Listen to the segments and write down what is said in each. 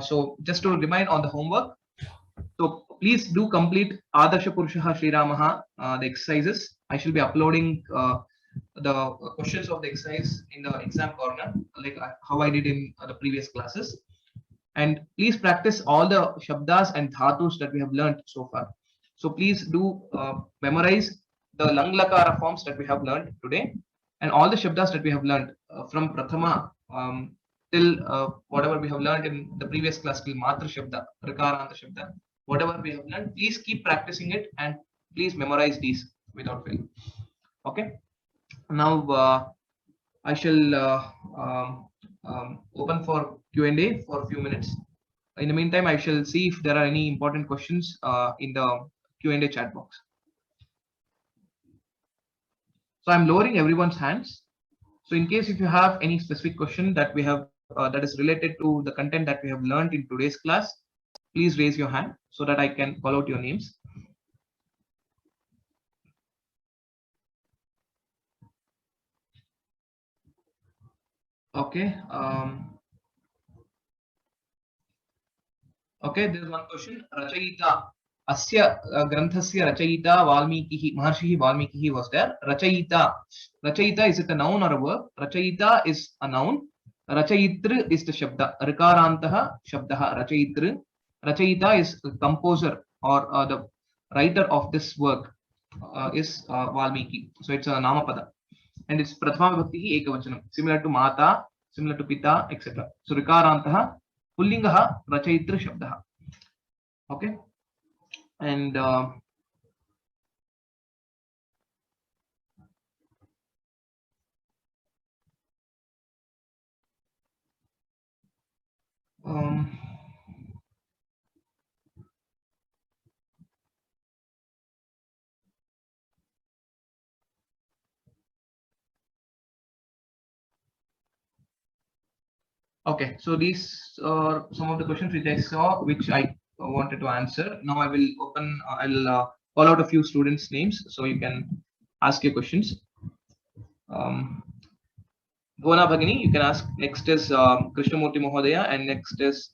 So just to remind on the homework, so please do complete Adarsha Purushaha Sri Ramaha, the exercises. I shall be uploading the questions of the exercise in the exam corner, like how I did in the previous classes. And please practice all the shabdas and dhatus that we have learned so far. So please do memorize the lang lakara forms that we have learned today, and all the shabdas that we have learned from prathama till whatever we have learned in the previous class till matra shabda, rikaranta shabda, whatever we have learned, please keep practicing it and please memorize these without fail. Okay. Now I shall open for Q&A for a few minutes. In the meantime, I shall see if there are any important questions in the Q&A chat box. So I'm lowering everyone's hands. So in case if you have any specific question that we have that is related to the content that we have learned in today's class, please raise your hand so that I can call out your names. Okay. Okay, there is one question. Rachayita. Asya granthasya Rachayita Valmikihi, Maharshihi Valmikihi was there. Rachayita. Rachayita, is it a noun or a verb? Rachayita is a noun. Rachayitr is the shabda. Rikarantaha shabdaha. Rachayitr. Rachayita is the composer or the writer of this work is Valmiki. So it's a namapada. And it's prathama vibhakti ekavachanam. Similar to mata, similar to pita, etc. So Rikarantaha Pullingaha Rachayitra Shabdaha. Okay. And okay, so these are some of the questions which I saw, which I wanted to answer. Now I will open, I'll call out a few students' names so you can ask your questions. Bhuvana Bhagini, you can ask. Next is Krishnamurti Mohodaya, and next is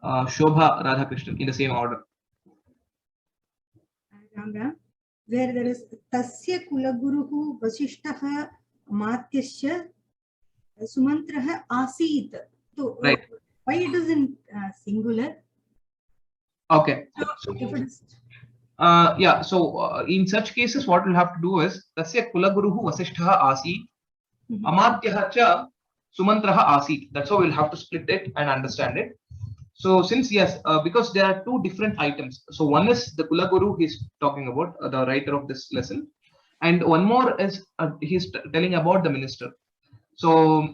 Shobha Radhakrishnan in the same order. Where there is Tasya Kulaguruhu Vasishtha Matyasya Sumantraha Asit. So, right. Why it is in singular? Okay. So if it is yeah, so in such cases, what we'll have to do is Tasya Kulaguruhu Vasishtha Asit, Amatyaha cha Sumantraha Asit. That's how we'll have to split it and understand it. So since yes, because there are two different items. So one is the Kulaguru he's talking about, the writer of this lesson, and one more is he's telling about the minister. So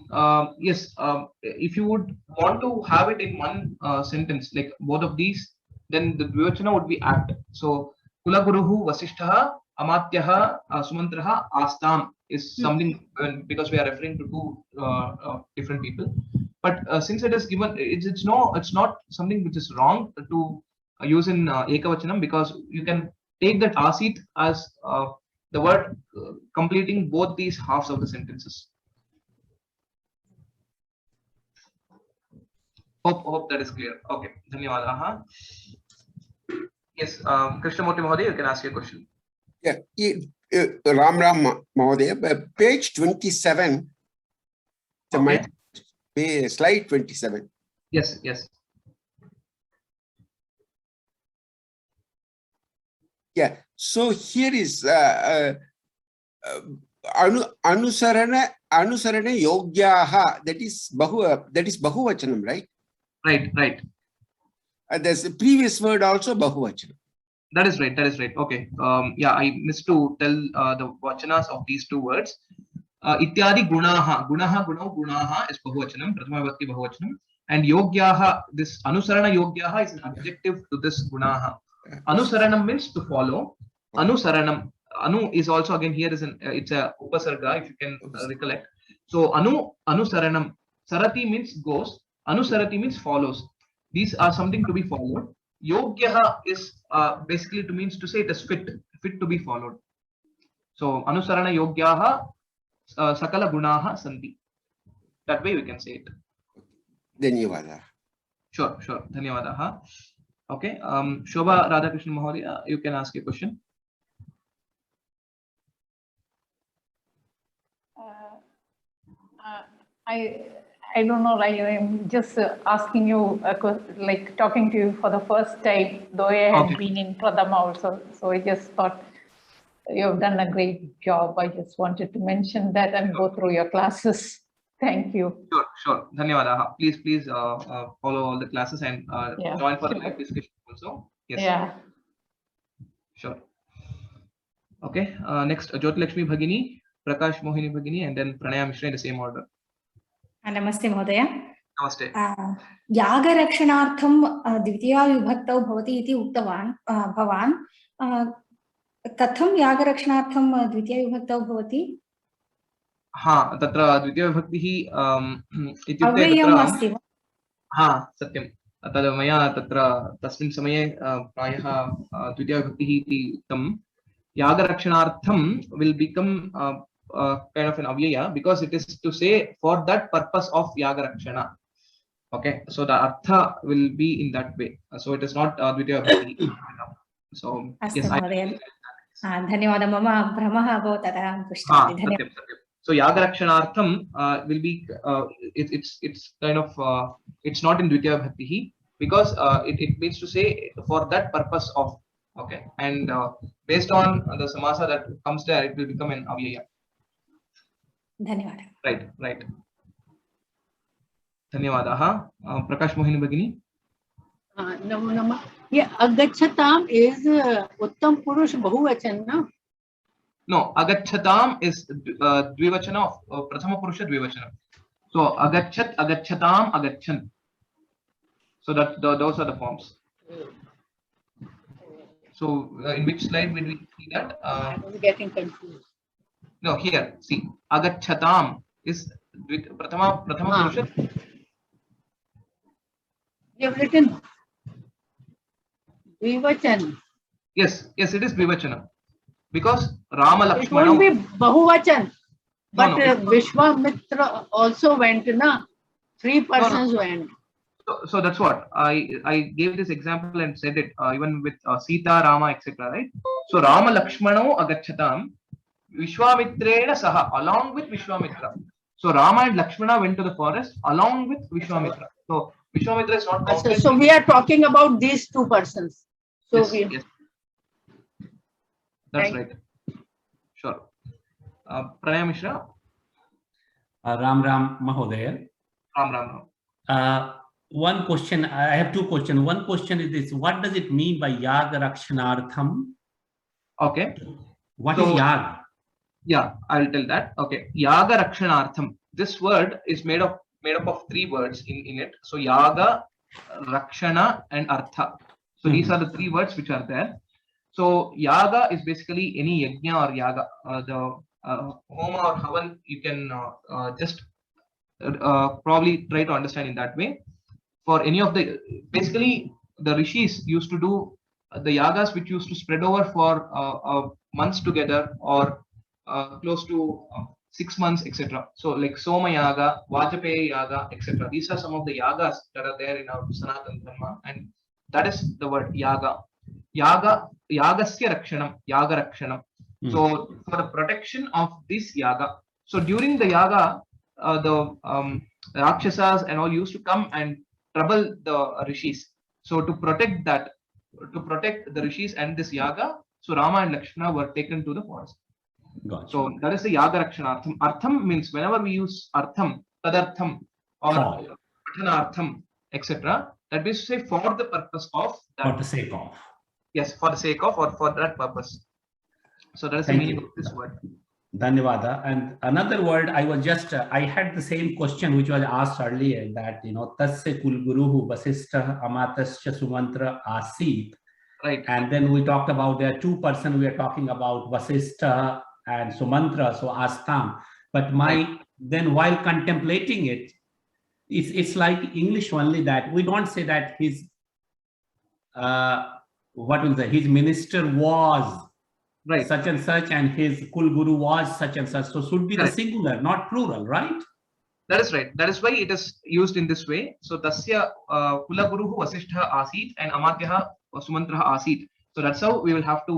yes, if you would want to have it in one sentence, like both of these, then the Dvivachana would be apt. So Kulaguruhu Vasishtha Amatyaha Sumantraha Astam is something because we are referring to two different people. But since it is given, it's not something which is wrong to use in Ekavachanam, because you can take that Asit as the word completing both these halves of the sentences. Hope that is clear. Okay. Dhanyawad. Yes, Krishnamurti Mahodaya, you can ask your question. Yeah, Ram Mahodaya, page 27. Okay. Slide 27. Yes, yes. Yeah. So here is Anusarana Yogyaha. That is Bahuvachanam, right? Right. There's a previous word also Bahuvachanam. That is right. Okay. Yeah, I missed to tell the vachanas of these two words. Ityadi gunaha. Gunaha is Bahuvachanam, Prathama Vibhakti Bahuvachanam. And Yogyaha, this Anusarana Yogyaha is an adjective to this gunaha. Anusaranam means to follow. Anusaranam. Anu is also again here is it's a upasarga, if you can recollect. So Anusaranam. Sarati means goes. Anusarati means follows. These are something to be followed. Yogyaha is basically means to say it is fit to be followed. So Anusarana Yogyaha Sakala Gunaha Santi. That way we can say it. Dhanyavada. Sure, sure. Dhanyawadaha. Okay. Shobha Radhakrishnan Mahodaya, you can ask a question. I don't know, like I'm just asking you, like talking to you for the first time, though I had Okay. been in Pradama also. So I just thought you've done a great job. I just wanted to mention that and go through your classes. Thank you. Sure, sure. Dhanyawadaha. Please follow all the classes and Yeah, join for the sure. live discussion also. Yes. Yeah. Sure. Okay. Next, Jyotilakshmi Bhagini, Prakash Mohini Bhagini, and then Pranaya Mishra in the same order. नमस्ते महोदय Namaste. यागरक्षणार्थं द्वितीया विभक्तौ भवति इति उक्तवान् भवान् कथं यागरक्षणार्थं द्वितीया विभक्तौ भवति हाँ, तत्र द्वितीयविभक्तिः इत्युक्ते अव्ययम् तत्र अस्ति वा हाँ सत्यं तद् मया तत्र तस्मिन् समये प्रायः द्वितीयविभक्तिः इति उक्तं यागरक्षणार्थं will become kind of an avyaya because it is to say for that purpose of yagarakshana. Okay, so the artha will be in that way. So it is not द्वितीयविभक्तिः. So yes, अस्तु महोदय धन्यवादः मम भ्रमः अभवत् अतः पृष्टवती धन्यवादः सत्यं. So yagarakshanartham will be it's kind of it's not in dvitiya bhakti because it means to say for that purpose of. Okay, and based on the samasa that comes there, it will become an avyaya. धन्यवादः. Right. Dhanyawadaha. Prakash Mohini Bhagini. Namo Namah. Yeah, agachhatam is uttam purush bahuvachan, na? No, agacchatam is dvivachana of prathama purusha dvivachana. So agachat, agacchatam, agachan. So that those are the forms. So in which slide will we see that? I was getting confused. No, here see agacchatam is prathama purusha. You have written dvivachan. Yes, it is dvivachana because Rama It won't be Lakshmana. bahuvachan. But No. Vishwamitra also went, na? 3 persons went. So that's what I gave this example and said it even with Sita, Rama, etc. Right? So Rama Lakshmano agacchatam Vishwamitrena saha along with Vishwamitra. So Rama and Lakshmana went to the forest along with Vishwamitra. So Vishwamitra is not counted. So we are talking about these 2 persons. So Yes. That's right. Sure. Pranaya Mishra. Ram Mahodaya. Ram. One question, I have 2 questions. One question is this: what does it mean by Yaga Rakshanartham? Okay. What is Yaga? Yeah, I'll tell that. Okay. Yaga Rakshanartham. This word is made up of 3 words in it. So Yaga, Rakshana, and Artha. So these are the 3 words which are there. So Yaga is basically any yajna or yaga. The homa or havan, you can just probably try to understand in that way. For any of basically the rishis used to do the yagas which used to spread over for months together or close to 6 months, etc. So like Soma Yaga, Vajapeya Yaga, etc. These are some of the yagas that are there in our Sanatana Dharma, and that is the word yaga. Yagasya rakshanam, yaga rakshanam. So for the protection of this yaga. So during the yaga, the Rakshasas and all used to come and trouble the rishis. So to protect the rishis and this yaga, so Rama and Lakshmana were taken to the forest. Gotcha. So that is the yaga rakshanartham. Artham means whenever we use artham, tadartham, or pathanartham, etc. That means to say for the purpose of that. For the sake of. Yes, for the sake of or for that purpose. So that is the meaning of this word. Dhanyavada. And another word, I had the same question which was asked earlier, that Tasya Kulguruhu Vasistha Amatasya Sumantra Asit. Right. And then we talked about there are 2 persons we are talking about, Vasistha and Sumantra, so Astam. But then while contemplating it, it's like English only, that we don't say that his his minister was right such and such and his Kulguru was such and such. So should be the Correct. singular, not plural, right? That is right. That is why it is used in this way. So tasya kulaguruhu vasishtha asit and amatyaha sumantraha asit. So that's how we will have to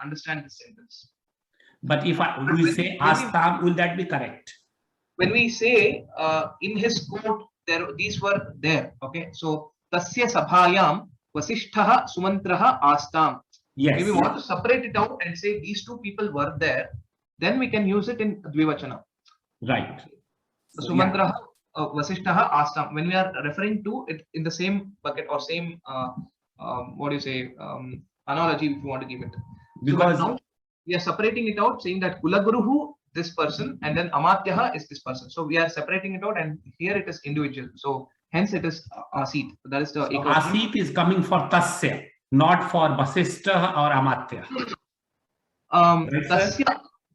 understand this sentence. But if we say astam, will that be correct? When we say in his court, these were there. Okay. So tasya sabhayam vasishtha sumantraha astam. Yes. If we want to separate it out and say these two people were there, then we can use it in dvivachana. Right. Sumantraha vasishtaha astam. When we are referring to it in the same bucket or same what do you say analogy, if you want to give it. Because so now we are separating it out, saying that kulaguruhu this person and then amatyaha is this person. So we are separating it out, and here it is individual. So hence it is asit. That is the so asit is coming for tasya, not for vasishtha or amatya.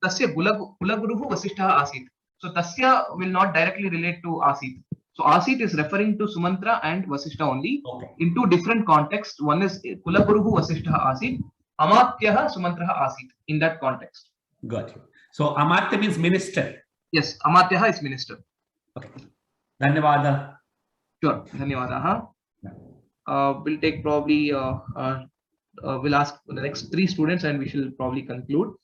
Tasya kulaguruhu vasishtaha asit. So tasya will not directly relate to asit. So asit is referring to Sumantra and Vasishtha only. Okay. In two different contexts. One is kulaguruhu vasishtaha asit, amatyaha sumantraha asit. In that context. Got you. So amatya means minister. Yes, amatyaha is minister. Okay. Dhanyavada. Sure. Dhanyavadaha. We'll take probably we'll ask the next 3 students and we shall probably conclude.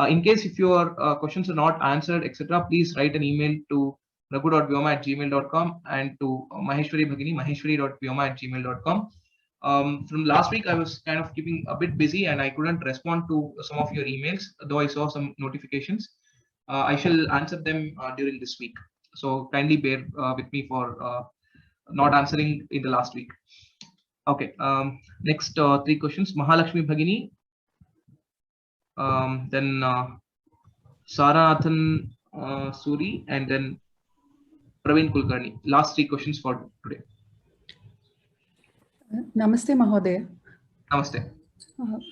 In case if your questions are not answered, etc., please write an email to raghu.vyoma@gmail.com and to Maheshwari Bhagini, maheshwari.vyoma@gmail.com. From last week, I was kind of keeping a bit busy and I couldn't respond to some of your emails, though I saw some notifications. I shall answer them during this week. So kindly bear with me for not answering in the last week. Okay, next 3 questions. Mahalakshmi Bhagini, then Saranathan Suri, and then Praveen Kulkarni. Last 3 questions for today. Namaste, Mahodaya. Namaste.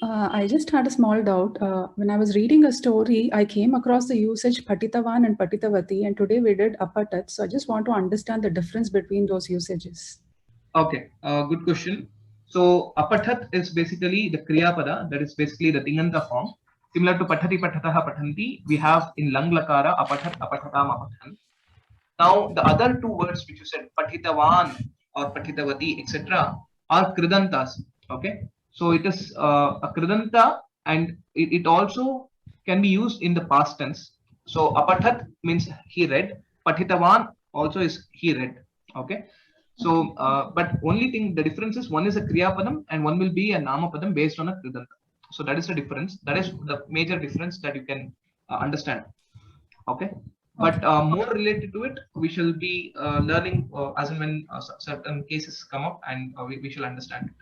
I just had a small doubt. When I was reading a story, I came across the usage Patitavan and Patitavati, and today we did Apatat. So I just want to understand the difference between those usages. Okay, good question. So Apatat is basically the Kriya Pada, that is basically the Tinganta form. Similar to Pathati, Pathataha, Pathanti, we have in Lang Lakara, Apatat, Apatatam, Apathan. Now, the other 2 words which you said, Patitavan or Patitavati, etc., are Kridantas. Okay, so it is a Kridanta, and it also can be used in the past tense. So Apatat means he read, Patitavan also is he read. Okay, so but only thing, the difference is one is a Kriya Padam and one will be a Nama Padam based on a Kridanta. So that is the difference. That is the major difference that you can understand. Okay. But more related to it, we shall be learning as and when certain cases come up, and we shall understand it.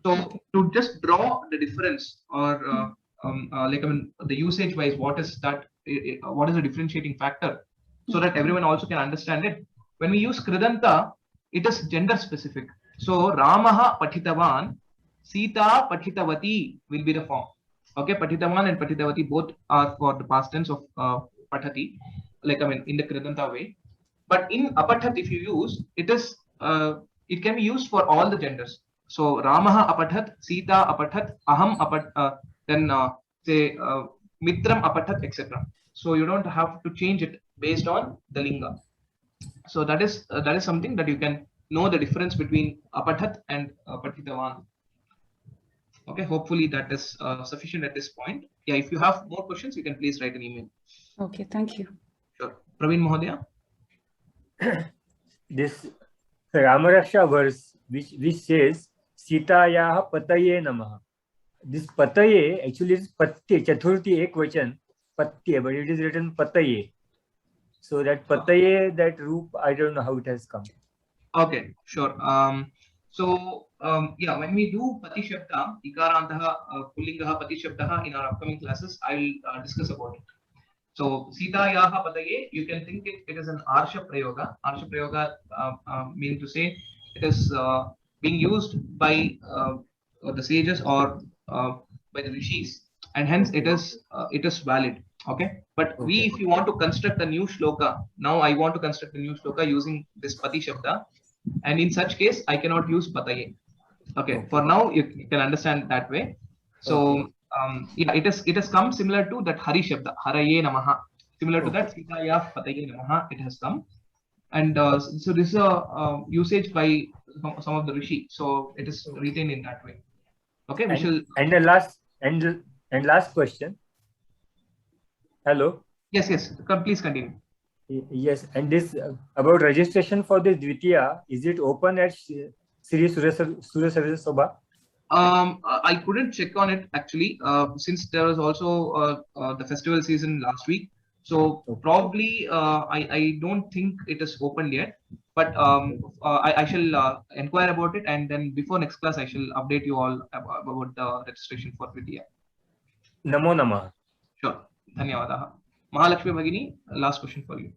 So to just draw the difference, or like I mean, the usage wise, what is that? What is the differentiating factor, so that everyone also can understand it? When we use Kridanta, it is gender specific. So Ramaha Patitavan, Sita Patitavati will be the form. Okay, Patitavan and Patitavati both are for the past tense of Patati, like I mean in the Kridanta way. But in Apatat, if you use, it is it can be used for all the genders. So Ramaha Apatat, Sita Apatat, Aham Apat, then say Mitram Apatat, etc. So you don't have to change it based on the linga. So that is something that you can know the difference between Apatat and Patitavan. Okay, hopefully that is sufficient at this point. Yeah, if you have more questions, you can please write an email. Okay, thank you. Sure. Praveen Mahodaya. This Ramaraksha verse which says Sitayaha Pataye Namaha. This Pataye actually is Patye, Chaturthi Ekvachan, Patye, but it is written Pataye. So that Pataye, that roop, I don't know how it has come. Okay, sure. Yeah, when we do Pati Shabda, Ikarantaha, Pullingaha, Pati Shabdaha in our upcoming classes, I will discuss about it. So Sitayaha Pataye, you can think it is an Arsha Prayoga. Arsha Prayoga meaning to say it is being used by the sages or by the rishis, and hence it is valid. Okay, but we, if you want to construct a new shloka, now I want to construct a new shloka using this Pati Shabda, and in such case I cannot use Pataye. Okay, for now you can understand that way. So yeah, it has come similar to that Hari Shabda, Haraye Namaha. Similar to that Sitaya Pataye Namaha, it has come. And so this is a usage by some of the rishi, so it is retained in that way. Okay, we shall. And the last question. Hello. Yes, please continue. Yes, and this about registration for this Dvitiya, is it open at Sri Surya Services Sabha? I couldn't check on it actually, since there was also the festival season last week. So probably I don't think it is open yet, but I shall inquire about it, and then before next class I shall update you all about the registration for Vidya. Namo Namah. Sure. Dhanyawadaha. Mahalakshmi Bhagini, last question for you.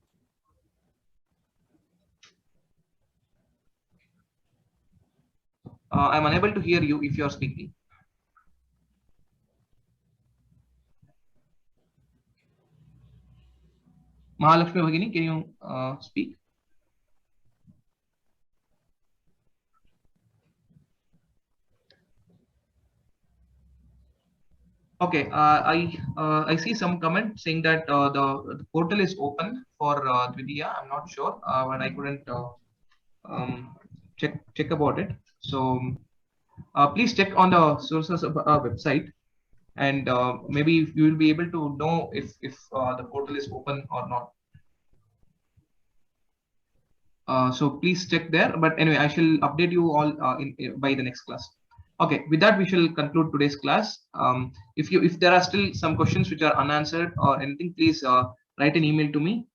I'm unable to hear you if you are speaking. Mahalakshmi Bhagini, can you speak? Okay, I see some comment saying that the portal is open for Dvidiya. I'm not sure, but I couldn't check about it. So please check on the sources of website, and maybe you will be able to know if the portal is open or not. So please check there. But anyway, I shall update you all by the next class. Okay, with that we shall conclude today's class. If there are still some questions which are unanswered or anything, please write an email to me,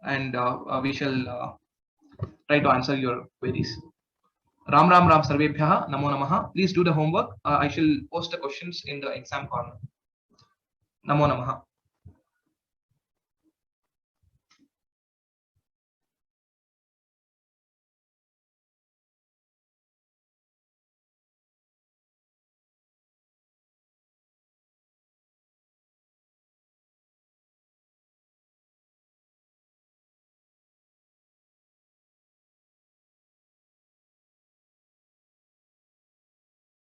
and we shall try to answer your queries. Ram Ram Ram Sarvebhyaha Namo Namaha. Please do the homework. I shall post the questions in the exam corner. Namo Namaha.